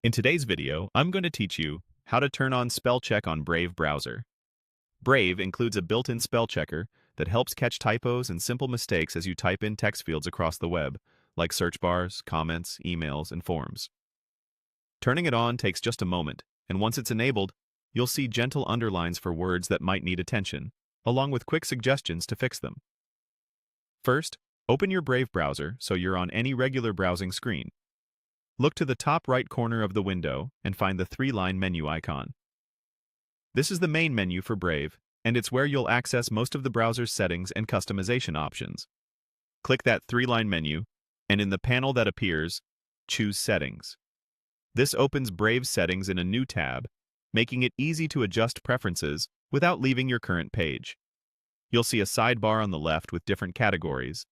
In today's video, I'm going to teach you how to turn on spell check on Brave browser. Brave includes a built-in spell checker that helps catch typos and simple mistakes as you type in text fields across the web, like search bars, comments, emails, and forms. Turning it on takes just a moment, and once it's enabled, you'll see gentle underlines for words that might need attention, along with quick suggestions to fix them. First, open your Brave browser so you're on any regular browsing screen. Look to the top right corner of the window and find the three-line menu icon. This is the main menu for Brave, and it's where you'll access most of the browser's settings and customization options. Click that three-line menu, and in the panel that appears, choose Settings. This opens Brave settings in a new tab, making it easy to adjust preferences without leaving your current page. You'll see a sidebar on the left with different categories,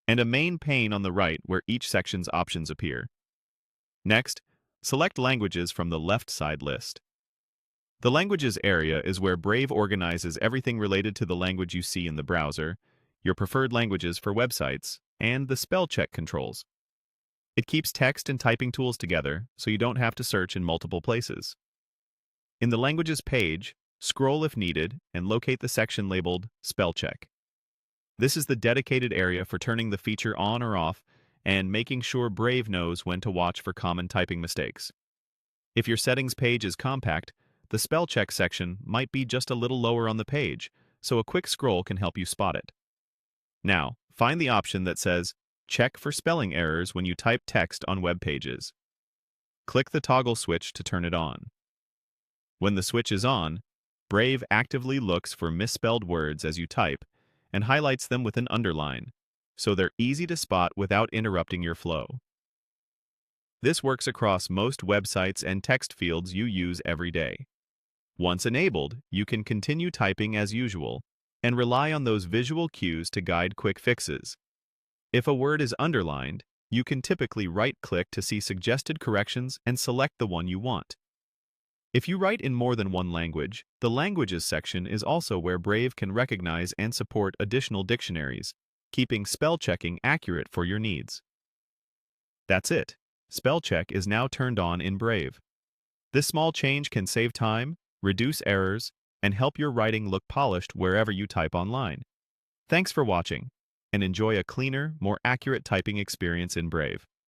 and a main pane on the right where each section's options appear. Next, select Languages from the left side list. The Languages area is where Brave organizes everything related to the language you see in the browser, your preferred languages for websites, and the spell check controls. It keeps text and typing tools together so you don't have to search in multiple places. In the Languages page, scroll if needed and locate the section labeled Spell Check. This is the dedicated area for turning the feature on or off and making sure Brave knows when to watch for common typing mistakes. If your settings page is compact, the spell check section might be just a little lower on the page, so a quick scroll can help you spot it. Now, find the option that says Check for spelling errors when you type text on web pages. Click the toggle switch to turn it on. When the switch is on, Brave actively looks for misspelled words as you type and highlights them with an underline, so they're easy to spot without interrupting your flow. This works across most websites and text fields you use every day. Once enabled, you can continue typing as usual and rely on those visual cues to guide quick fixes. If a word is underlined, you can typically right-click to see suggested corrections and select the one you want. If you write in more than one language, the Languages section is also where Brave can recognize and support additional dictionaries, keeping spell checking accurate for your needs. That's it. Spell check is now turned on in Brave. This small change can save time, reduce errors, and help your writing look polished wherever you type online. Thanks for watching, and enjoy a cleaner, more accurate typing experience in Brave.